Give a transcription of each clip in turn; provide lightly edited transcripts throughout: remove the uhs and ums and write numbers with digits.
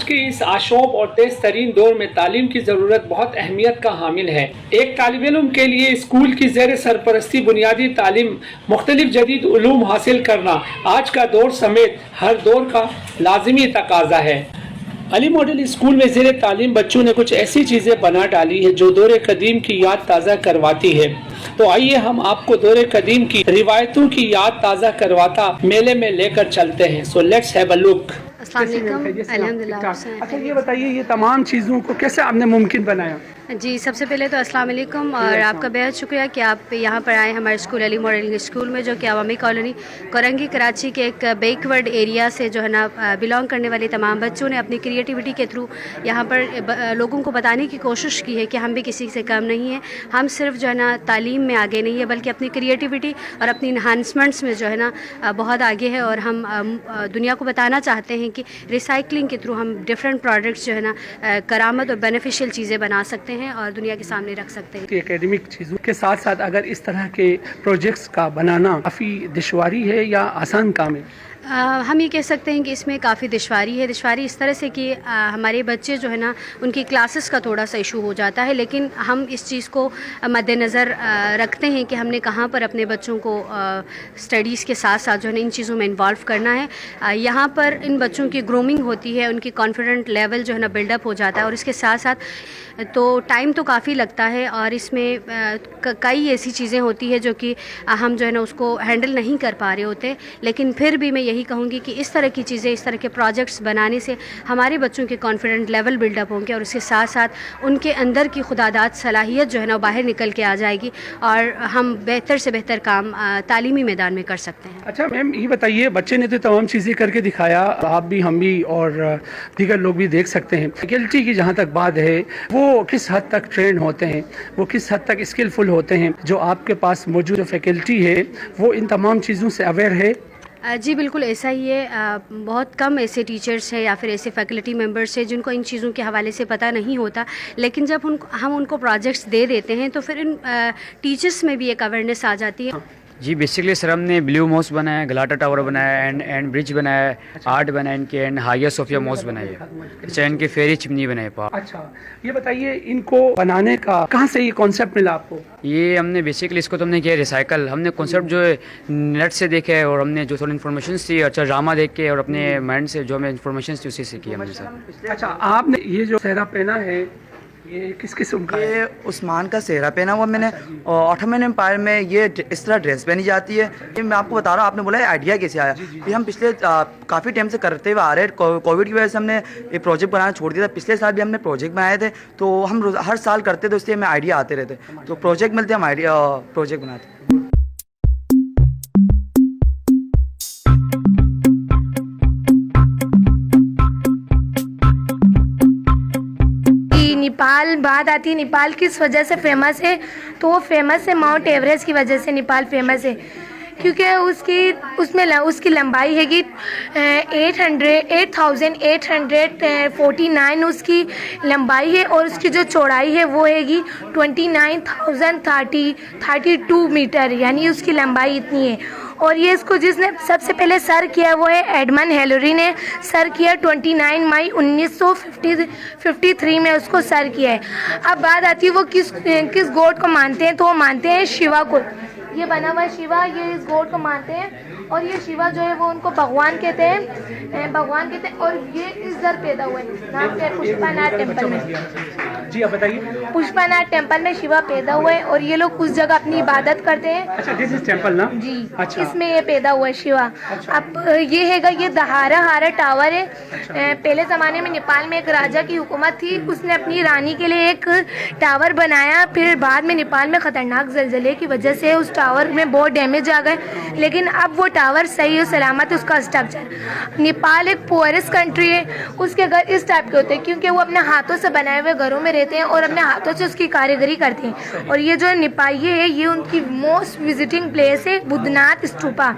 के इस आशोब और तेज तरीन दौर में तालीम की जरूरत बहुत अहमियत का हामिल है। एक तालिब इल्म के लिए स्कूल की ज़ेर सरपरस्ती बुनियादी तालीम मुख्तलिफ जदीद उलूम हासिल करना आज का दौर समेत हर दौर का लाजिमी तकाजा है। अली मॉडल स्कूल में ज़ेर तालीम बच्चों ने कुछ ऐसी चीज़ें बना डाली है जो दौर कदीम की याद ताज़ा करवाती है। तो आइए हम आपको दौर कदीम की रिवायतों की याद ताज़ा करवाता मेले में लेकर चलते हैं। So let's have a look. अल्हम्दुलिल्लाह। अच्छा ये बताइए, ये तमाम चीज़ों को कैसे आपने मुमकिन बनाया? जी, सबसे पहले तो अस्सलाम वालेकुम और आपका बेहद शुक्रिया कि आप यहाँ पर आए हमारे स्कूल अली मॉडलिंग स्कूल में, जो कि अवामी कॉलोनी कोरंगी कराची के एक बैकवर्ड एरिया से जो है ना बिलोंग करने वाले तमाम बच्चों ने अपनी क्रिएटिविटी के थ्रू यहाँ पर लोगों को बताने की कोशिश की है कि हम भी किसी से कम नहीं हैं। हम सिर्फ जो है ना तालीम में आगे नहीं है, बल्कि अपनी क्रिएटिविटी और अपनी इन्हांसमेंट्स में जो है ना बहुत आगे है। और हम दुनिया को बताना चाहते हैं कि रिसाइकलिंग के थ्रू हम डिफरेंट प्रोडक्ट्स जो है ना करामत और बेनिफिशियल चीज़ें बना सकते हैं और दुनिया के सामने रख सकते हैं। एकेडमिक चीज़ों के साथ साथ अगर इस तरह के प्रोजेक्ट्स का बनाना काफ़ी दुश्वारी है या आसान काम है? हम ये कह सकते हैं कि इसमें काफ़ी दुश्वारी है। दुश्वारी इस तरह से कि हमारे बच्चे जो है ना उनकी क्लासेस का थोड़ा सा इशू हो जाता है, लेकिन हम इस चीज़ को मद्देनज़र रखते हैं कि हमने कहाँ पर अपने बच्चों को स्टडीज़ के साथ साथ जो है ना इन चीज़ों में इन्वॉल्व करना है। यहाँ पर इन बच्चों की ग्रूमिंग होती है, उनकी कॉन्फिडेंट लेवल जो है ना बिल्डअप हो जाता है। और इसके साथ साथ तो टाइम तो काफ़ी लगता है और इसमें कई ऐसी चीज़ें होती है जो कि हम जो है ना उसको हैंडल नहीं कर पा रहे होते। लेकिन फिर भी मैं यही कहूँगी कि इस तरह की चीज़ें, इस तरह के प्रोजेक्ट्स बनाने से हमारे बच्चों के कॉन्फिडेंट लेवल बिल्डअप होंगे और उसके साथ साथ उनके अंदर की खुदादाद सलाहियत जो है ना बाहर निकल के आ जाएगी और हम बेहतर से बेहतर काम तालीमी मैदान में कर सकते हैं। अच्छा मैम, ये बताइए, बच्चे ने तो तमाम चीज़ें करके दिखाया, आप भी, हम भी और दीगर लोग भी देख सकते हैं। फैकल्टी की जहाँ तक बात है, वो किस हद तक ट्रेंड होते हैं, वो किस हद तक स्किलफुल होते हैं? जो आपके पास मौजूद फैकल्टी है वो इन तमाम चीज़ों से अवेयर है? जी बिल्कुल ऐसा ही है। बहुत कम ऐसे टीचर्स हैं या फिर ऐसे फैकल्टी मेंबर्स हैं जिनको इन चीज़ों के हवाले से पता नहीं होता। लेकिन जब हम उनको प्रोजेक्ट्स दे देते हैं तो फिर इन टीचर्स में भी एक अवेयरनेस आ जाती है। जी बेसिकली सर हमने ब्लू मॉस बनाया, गलाटा टावर बनाया, एंड ब्रिज बनाया, आर्ट बनाया इनके, एंड हाइया सोफिया मॉस बनाई है। अच्छा, इनके फेरी चिमनी बनाए पा। अच्छा ये बताइए, इनको बनाने का कहाँ से ये कॉन्सेप्ट मिला आपको? ये हमने बेसिकली इसको तो हमने किया रिसाइकल। हमने कॉन्सेप्ट जो है नेट से देखे है और हमने जो थोड़ी इन्फॉर्मेशन थी, अच्छा ड्रामा देख के और अपने माइंड से जो हमें इन्फॉर्मेशन थी उसी से किया हमने सर। अच्छा, आपने ये जो सेहरा पहना है ये किस किस्म का है? ये उस्मान का सेहरा पहना हुआ मैंने। और ऑटोमन एम्पायर में ये इस तरह ड्रेस पहनी जाती है। ये मैं आपको बता रहा हूँ, आपने बोला है आइडिया कैसे आया। ये हम पिछले काफ़ी टाइम से करते हुए आ रहे हैं। कोविड की वजह से हमने ये प्रोजेक्ट बनाना छोड़ दिया था। पिछले साल भी हमने प्रोजेक्ट बनाए थे, तो हम हर साल करते थे, इसलिए हमें आइडिया आते रहते। तो प्रोजेक्ट मिलते हम आइडिया प्रोजेक्ट बनाते। नेपाल बात आती है, नेपाल किस वजह से फेमस है, तो वो फेमस है माउंट एवरेस्ट की वजह से नेपाल फेमस है। क्योंकि उसकी लंबाई है कि 8849 उसकी लंबाई है और उसकी जो चौड़ाई है वो हैगी 29,032 मीटर, यानी उसकी लंबाई इतनी है। और ये इसको जिसने सबसे पहले सर किया वो है एडमंड हिलरी ने सर किया। 29 मई 1953 में उसको सर किया है। अब बात आती है वो किस गॉड को मानते हैं, तो वो मानते हैं शिवा को। ये बना हुआ शिवा, ये इस गॉड को मानते हैं और ये शिवा जो है वो उनको भगवान कहते हैं, और ये इस दर पैदा हुए नाम के पुष्पानाथ टेम्पल में। जी आप बताइए। पुष्पानाथ टेम्पल में शिवा पैदा हुए और ये लोग उस जगह अपनी इबादत करते हैं। अच्छा, दिस इज टेम्पल ना? जी। अच्छा, इसमें ये पैदा हुआ शिवा। अच्छा। अब ये हैगा, ये दहारा टावर है। पहले ज़माने में नेपाल में एक राजा की हुकूमत थी, उसने अपनी रानी के लिए एक टावर बनाया। फिर बाद में नेपाल में ख़तरनाक ज़लज़ले की वजह से उस टावर में बहुत डैमेज आ गए, लेकिन अब वो टावर सही और सलामत है। उसका स्ट्रक्चर, नेपाल एक पुअरेस्ट कंट्री है, उसके घर इस टाइप के होते हैं क्योंकि वो अपने हाथों से बनाए हुए घरों में रहते हैं और अपने हाथों से उसकी कारीगरी करते हैं। और ये जो नेपाल है, ये उनकी मोस्ट विजिटिंग प्लेस है, बुद्धनाथ स्तूपा।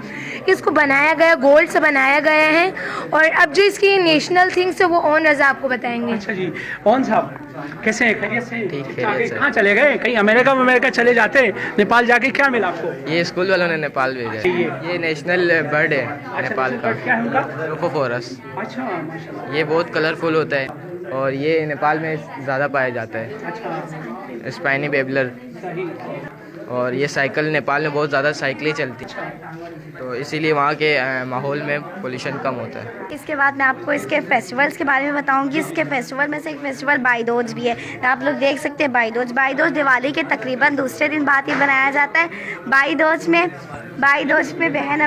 इसको बनाया गया, गोल्ड से बनाया गया है। और अब जो इसकी नेशनल थिंग्स है वो ओन रजा आपको बताएंगे। अच्छा जी, कौन साहब? कैसे हैं, खैरियत से? ठीक, आगे खैरियत से। कहाँ चले गए? कहीं अमेरिका चले जाते, नेपाल जाके क्या मिला आपको? ये स्कूल वालों ने नेपाल भेजा है। ये नेशनल बर्ड है नेपाल का, क्या है उनका? रोफोफोरस। अच्छा, माशाल्लाह। ये बहुत कलरफुल होता है और ये नेपाल में ज़्यादा पाया जाता है, अच्छा, स्पाइनी बेबलर। सही। और ये साइकिल नेपाल में बहुत ज़्यादा साइकिलें चलती हैं, तो इसीलिए वहाँ के माहौल में पोल्यूशन कम होता है। इसके बाद मैं आपको इसके फेस्टिवल्स के बारे में बताऊंगी। इसके फेस्टिवल में से एक फेस्टिवल भाई दूज भी है। आप लोग देख सकते हैं भाई दूज दिवाली के तकरीबन दूसरे दिन बाद ही बनाया जाता है। भाई दूज में बहन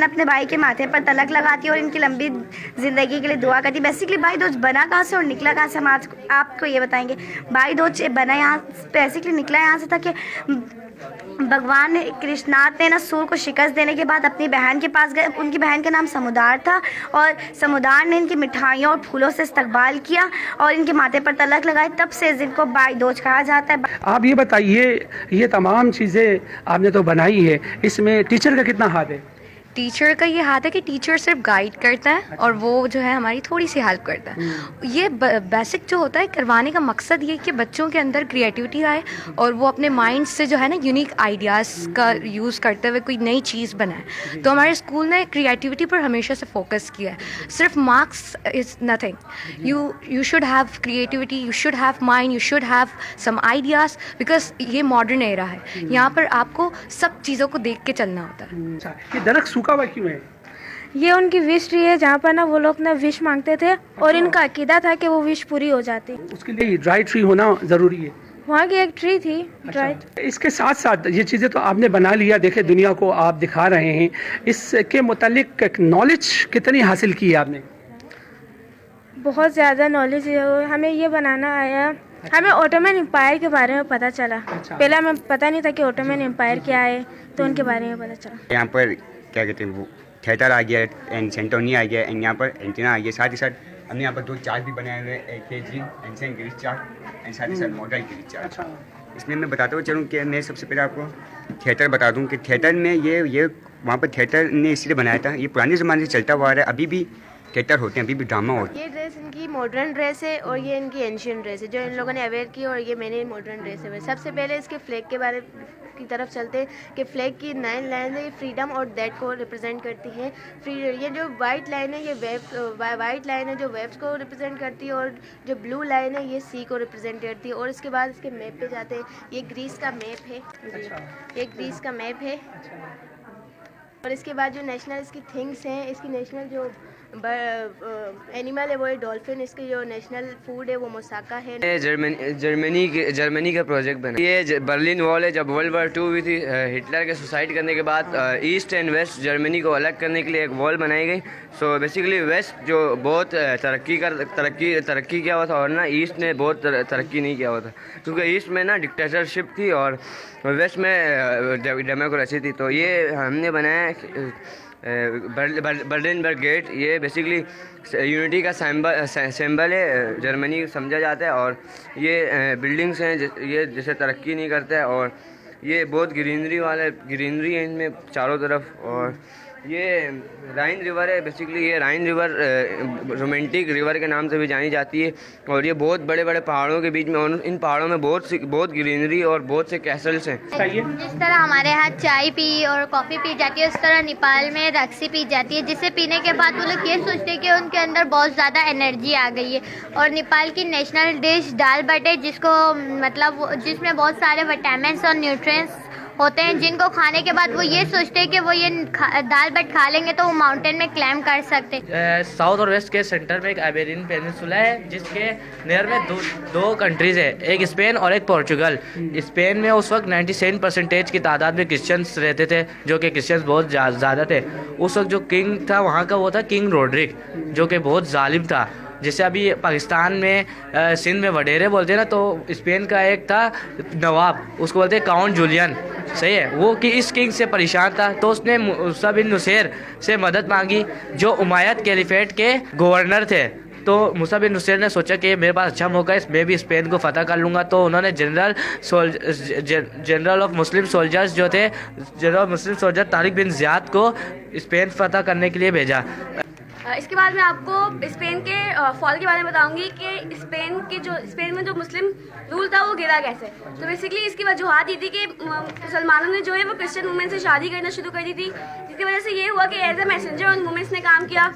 अपने भाई के माथे पर तलक लगाती है और इनकी लंबी ज़िंदगी के लिए दुआ करती है। बेसिकली भाई दूज बना कहाँ से और निकला कहाँ से, हम आज आपको ये बताएंगे। भाई दूज बना यहाँ बेसिकली निकला यहाँ से था कि भगवान कृष्णाथ ने ना सूर को शिकस्त देने के बाद अपनी बहन के पास गए। उनकी बहन का नाम समुदार था और समुदार ने इनकी मिठाइयों और फूलों से इस्तकबाल किया और इनके माथे पर तलक लगाई। तब से इस दिन को भाई दूज कहा जाता है। आप ये बताइए, ये तमाम चीज़ें आपने तो बनाई है, इसमें टीचर का कितना हाथ है? टीचर का ये हाथ है कि टीचर सिर्फ गाइड करता है और वो जो है हमारी थोड़ी सी हेल्प करता है। ये बेसिक जो होता है करवाने का मकसद ये है कि बच्चों के अंदर क्रिएटिविटी आए और वो अपने माइंड से जो है ना यूनिक आइडियाज़ का यूज़ करते हुए कोई नई चीज़ बनाए। तो हमारे स्कूल ने क्रिएटिविटी पर हमेशा से फोकस किया है। सिर्फ marks is nothing, you should have creativity, you should have mind, you should have some ideas, because ये मॉडर्न एरा है। यहाँ पर आपको सब चीज़ों को देख के चलना होता है। अच्छा, ये दरख्त सूखा हुआ क्यों है? ये उनकी विश ट्री है जहाँ पर ना वो लोग ना विश मांगते थे और इनका अकीदा था कि वो विश पूरी हो जाती। उसके लिए ड्राई ट्री होना ज़रूरी है। वहाँ की एक ट्री थी ड्राई। इसके साथ साथ ये चीज़ें तो आपने बना लिया, देखे दुनिया को आप दिखा रहे हैं, इसके मुतालिक नॉलेज कितनी हासिल की है आपने? बहुत ज़्यादा नॉलेज है। हमें ये बनाना आया, हमें ऑटोमन एम्पायर के बारे में पता चला। पहले हमें पता नहीं था कि ऑटोमन एम्पायर क्या है, तो उनके बारे में पता चला। यहाँ पर क्या कहते हैं वो थिएटर आ गया एंड सेंटोनी आ गया एंड यहाँ पर एंटीना आ गया। साथ ही साथ हमने यहाँ पर 2 चार्ट भी बनाए हुए हैं, KG ancient Greek chart and साथ ही साथ मॉडर्न ग्रीक चार्ट। इसमें मैं बताता हुआ चलूँ कि मैं सबसे पहले आपको थिएटर बता दूँ कि थिएटर में ये वहाँ पर थिएटर ने इसलिए बनाया था, ये पुराने ज़माने से चलता हुआ आ रहा है। अभी भी थिएटर होते हैं, अभी भी ड्रामा होते हैं। ये ड्रेस इनकी मॉडर्न ड्रेस है और ये इनकी एंशिएंट ड्रेस है जो इन लोगों ने अवेयर की, और ये मैंने मॉडर्न ड्रेस है। सबसे पहले इसके फ्लैग के बारे की तरफ चलते हैं कि फ्लैग की 9 लाइन है, ये फ्रीडम और दैट को रिप्रेजेंट करती हैं। ये जो वाइट लाइन है, ये वाइट लाइन है जो वेव्स को रिप्रेजेंट करती है, और जो ब्लू लाइन है ये सी को रिप्रेजेंट करती है। और इसके बाद इसके मैप पे जाते हैं। ये ग्रीस का मैप है, ये ग्रीस का मैप है। और इसके बाद जो नेशनल इसकी थिंग्स हैं, इसकी नेशनल जो एनिमल है वो है डॉल्फिन। इसकी जो नेशनल फूड है वो मोसाका है। जर्मनी का प्रोजेक्ट बना। ये बर्लिन वॉल है। जब वर्ल्ड वॉर 2 हुई थी, हिटलर के सुसाइड करने के बाद ईस्ट एंड वेस्ट जर्मनी को अलग करने के लिए एक वॉल बनाई गई। सो बेसिकली वेस्ट जो बहुत तरक्की किया हुआ था और ना ईस्ट ने बहुत तरक्की नहीं किया हुआ था, क्योंकि ईस्ट में ना डिक्टेटरशिप थी और वेस्ट में डेमोक्रेसी थी। तो ये हमने बनाया बर्लिनबर्ग गेट। ये बेसिकली यूनिटी का सिंबल है, जर्मनी समझा जाता है। और ये बिल्डिंग्स हैं, ये जैसे तरक्की नहीं करता है, और ये बहुत ग्रीनरी है इनमें चारों तरफ। और ये राइन रिवर है। बेसिकली ये राइन रिवर रोमांटिक रिवर के नाम से भी जानी जाती है, और ये बहुत बड़े बड़े पहाड़ों के बीच में, और इन पहाड़ों में बहुत ग्रीनरी और बहुत से कैसल्स हैं। जिस तरह हमारे यहाँ चाय पी और कॉफ़ी पी जाती है, उस तरह नेपाल में रक्सी पी जाती है, जिसे पीने के बाद वो लोग ये सोचते हैं कि उनके अंदर बहुत ज़्यादा एनर्जी आ गई है। और नेपाल की नेशनल डिश दाल बट है, जिसमें बहुत सारे विटामिन्स और न्यूट्रिएंट्स होते हैं, जिनको खाने के बाद वो ये सोचते हैं कि वो ये दाल बट खा लेंगे तो वो माउंटेन में क्लाइंब कर सकते हैं। साउथ और वेस्ट के सेंटर में एक आइबेरियन पेनिनसुला है, जिसके नियर में दो कंट्रीज़ है, एक स्पेन और एक पोर्चुगल। स्पेन में उस वक्त 97% की तादाद में क्रिश्चियंस रहते थे, जो कि क्रिश्चियंस बहुत ज़्यादा थे। उस वक्त जो किंग था वहाँ का वो था किंग रोड्रिक, जो कि बहुत जालिम था। जैसे अभी पाकिस्तान में सिंध में वडेरे बोलते हैं ना, तो स्पेन का एक था नवाब, उसको बोलते हैं काउंट जूलियन, सही है। वो कि इस किंग से परेशान था, तो उसने मूसा बिन नुसैर से मदद मांगी, जो उमैयद कैलिफेट के गवर्नर थे। तो मूसा बिन नुसैर ने सोचा कि मेरे पास अच्छा मौका है, मैं भी स्पेन को फ़तह कर लूँगा। तो उन्होंने जनरल ऑफ मुस्लिम सोल्जर्स जो थे, जनरल मुस्लिम सोल्जर तारिक बिन ज़ियाद को स्पेन फ़तह करने के लिए भेजा। इसके बाद मैं आपको स्पेन के फॉल के बारे में बताऊंगी कि स्पेन में जो मुस्लिम रूल था वो गिरा कैसे। तो बेसिकली इसकी वजूहत ये थी कि मुसलमानों ने जो है वो क्रिश्चियन वुमेन से शादी करना शुरू कर दी थी, जिसकी वजह से ये हुआ कि एज ए मैसेंजर उन वुमेन्स ने काम किया।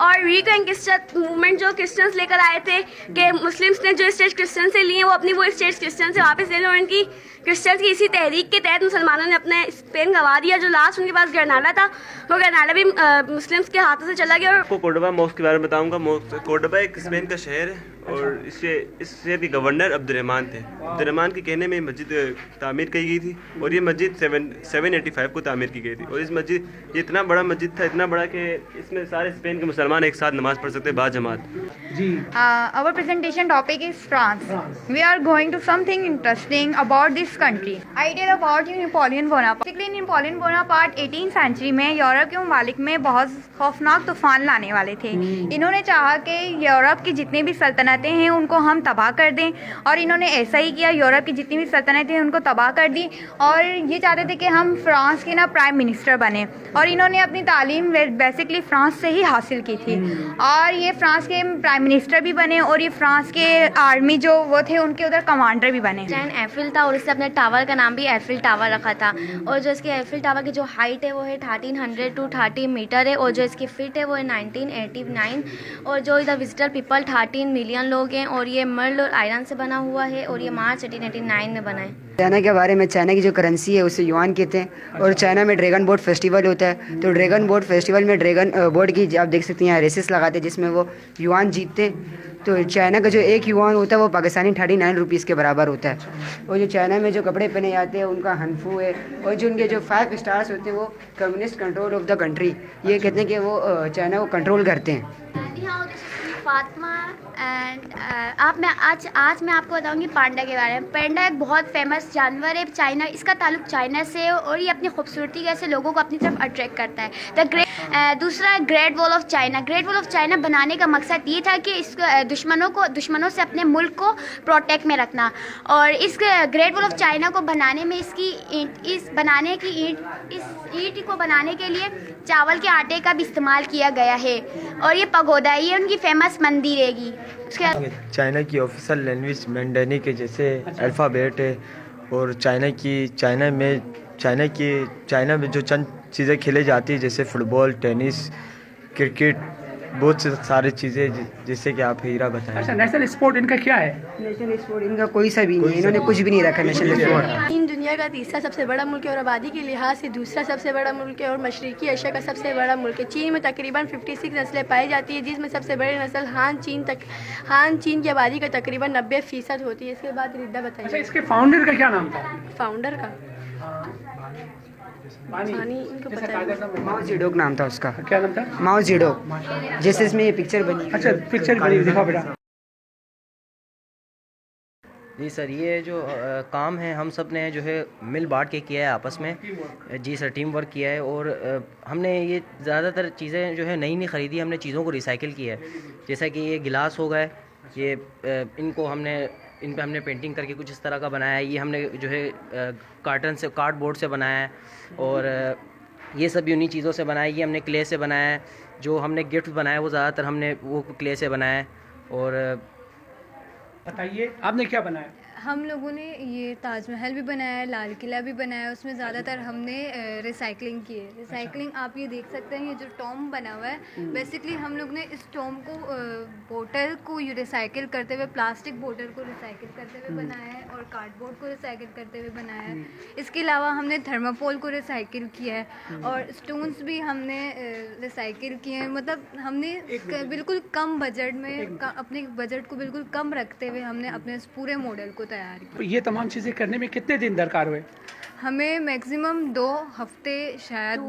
और रिकॉन्क्विस्ट मूवमेंट जो क्रिश्चियंस लेकर आए थे कि मुस्लिम्स ने जो स्टेट्स क्रिश्चियन से लिए वो अपनी वो स्टेट्स क्रिश्चियन से वापस ले लो, और इनकी क्रिश्चियंस की इसी तहरीक के तहत मुसलमानों ने अपने स्पेन गंवा दिया। जो लास्ट उनके पास ग्रेनाडा था वो ग्रेनाडा भी मुस्लिम्स के हाथों से चला गया। आपको कोर्डोबा मॉस्क के बारे में बताऊंगा। कोर्डोबा एक स्पेन का शहर है और इस शहर के गवर्नर अब्दुर्रहमान थे। अब्दुर्रहमान के कहने में मस्जिद तामीर की गई थी और ये मस्जिद 785 को तामीर की गई थी। और इस मस्जिद ये इतना बड़ा मस्जिद था, इतना बड़ा कि इसमें सारे स्पेन के मुसलमान एक साथ नमाज पढ़ सकते बाजमात। जी Our presentation topic is France. We are going to something interesting about this country. Idea about Napoleon Bonaparte. Basically, Napoleon Bonaparte 18th century में यूरोप के ममालिक में बहुत खौफनाक तूफान लाने वाले थे। इन्होंने चाहा कि यूरोप की जितनी भी सल्तनतें हैं उनको हम तबाह कर दें, और इन्होंने ऐसा ही किया। यूरोप की जितनी भी सल्तनतें हैं उनको तबाह कर दी और ये चाहते थे कि हम फ्रांस के ना प्राइम मिनिस्टर बने। और इन्होंने अपनी तालीम बेसिकली फ्रांस से ही हासिल की थी और ये फ्रांस के प्राइम मिनिस्टर भी बने और ये फ्रांस के आर्मी जो वो थे उनके उधर कमांडर भी बने। जैन एफिल था और इससे अपने टावर का नाम भी एफिल टावर रखा था। और जो इसके एफिल टावर की जो हाइट है वो है 1300 to 30 मीटर है, और जो इसकी फिट है वो है 1989। और जो इधर विजिटर पीपल 13 मिलियन लोग हैं, और ये मर्ल और आयरन से बना हुआ है और ये मार्च 1889 में बना है। चाइना के बारे में, चाइना की जो करेंसी है उसे युआन कहते हैं। और चाइना में ड्रैगन बोट फेस्टिवल होता है, तो ड्रैगन बोट फेस्टिवल में ड्रैगन बोट की आप देख सकते हैं यहाँ रेसेस लगाते हैं जिसमें वो युआन जीतते हैं। तो चाइना का जो एक युआन होता है वो पाकिस्तानी 39 रुपीज़ के बराबर होता है। और जो चाइना में जो कपड़े पहने जाते हैं उनका हनफू है, और जो उनके जो 5 स्टार्स होते हैं वो communist control of the country, ये कहते हैं कि वो चाइना को कंट्रोल करते हैं। फातिमा एंड आज मैं आपको बताऊंगी पांडा के बारे में। पांडा एक बहुत फेमस जानवर है चाइना, इसका ताल्लुक चाइना से है और ये अपनी खूबसूरती कैसे लोगों को अपनी तरफ अट्रैक्ट करता है। दूसरा great wall of China. Great wall of China बनाने का मकसद ये था कि इस दुश्मनों से अपने मुल्क को प्रोटेक्ट में रखना। और इस ग्रेट वॉल ऑफ चाइना को बनाने में इस ईंट को बनाने के लिए चावल के आटे का भी इस्तेमाल किया गया है। और ये पगोदा, ये उनकी फेमस मंदिर रहेगी। चाइना की ऑफिशियल लैंग्वेज मैंडेनी के जैसे अल्फ़ाबेट है। और चाइना में जो चंद चीज़ें खेले जाती है जैसे फुटबॉल, टेनिस, क्रिकेट, बहुत से सारी चीज़ें जैसे कि आप हीरा बताएं। अच्छा, नेशनल स्पोर्ट इनका क्या है? नेशनल स्पोर्ट इनका कोई सा भी नहीं, इन्होंने कुछ भी नहीं रखा नेशनल स्पोर्ट। चीन दुनिया का तीसरा सबसे बड़ा मुल्क है और आबादी के लिहाज से दूसरा सबसे बड़ा मुल्क है और मशरकी एशिया का सबसे बड़ा मुल्क है। चीन में तकरीबन 56 नस्लें पाई जाती है, जिसमें सबसे बड़ी नस्ल हान चीन की आबादी का तकरीबन 90% होती है। इसके बाद रिद्दा बताइए। अच्छा, इसके फाउंडर का क्या नाम था? फाउंडर का इनको पता है। माओ जेडोक नाम था उसका। क्या नाम था? माओ जेडोक, जैसे इसमें ये पिक्चर बनी। अच्छा, पिक्चर बनी, दिखा बेटा। जी सर, ये जो काम है हम सब ने जो है मिल बांट के किया है आपस में। जी सर, टीम वर्क किया है। और हमने ये ज़्यादातर चीज़ें जो है नई ख़रीदी, हमने चीज़ों को रिसाइकिल किया है। जैसा कि ये गिलास हो गए, ये इन पे हमने पेंटिंग करके कुछ इस तरह का बनाया है। ये हमने जो है कार्डबोर्ड से बनाया है। और ये सब उन्हीं चीज़ों से बनाया है। ये हमने क्ले से बनाया है। जो हमने गिफ्ट बनाया है वो ज़्यादातर हमने वो क्ले से बनाया है। और बताइए आपने क्या बनाया? हम लोगों ने ये ताजमहल भी बनाया है, लाल किला भी बनाया है। उसमें ज़्यादातर हमने रिसाइकलिंग की है। रिसाइकलिंग आप ये देख सकते हैं, ये जो टॉम बना हुआ है बेसिकली हम लोग ने इस टॉम को बोतल को रिसाइकिल करते हुए, प्लास्टिक बोतल को रिसाइकिल करते हुए बनाया है और कार्डबोर्ड को रिसाइकिल करते हुए बनाया है। इसके अलावा हमने थर्माकोल को रिसाइकिल किया है और स्टोन्स भी हमने रिसाइकिल किए हैं। मतलब हमने बिल्कुल कम बजट में अपने बजट को बिल्कुल कम रखते हुए हमने अपने इस पूरे मॉडल को तैयार किया। तो ये तमाम चीज़ें करने में कितने दिन दरकार हुए? हमें मैक्सिमम 2 हफ्ते, शायद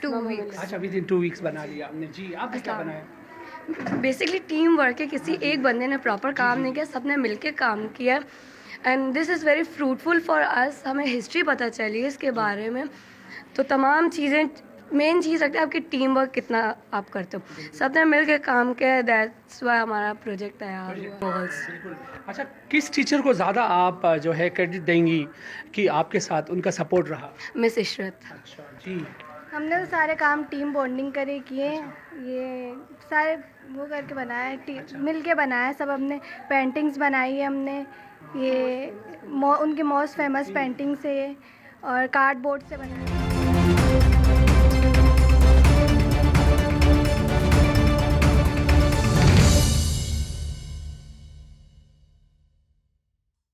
2 वीक्स। अच्छा, विद इन 2 वीक्स बना लिया हमने। जी, आपने क्या बनाया? बेसिकली टीम वर्क है, किसी एक बंदे ने प्रॉपर काम नहीं किया, सबने मिलके काम किया। And this is very fruitful for us. हमें हिस्ट्री पता चली है इसके बारे में। तो तमाम चीज़ें, मेन चीज़ रखते हैं आपकी टीम वर्क कितना आप करते हो। सबने मिल के काम किया, दैट्स वाई हमारा प्रोजेक्ट तैयार हुआ। अच्छा, किस टीचर को ज़्यादा आप जो है क्रेडिट देंगी कि आपके साथ उनका सपोर्ट रहा? मिस इशरत। अच्छा जी। हमने तो सारे काम टीम बॉन्डिंग करे किए, ये सारे वो करके बनाया है, मिल के बनाया है सब। हमने पेंटिंग्स बनाई है हमने, ये उनके मोस्ट फेमस पेंटिंग्स है ये, और कार्डबोर्ड से बनाई है।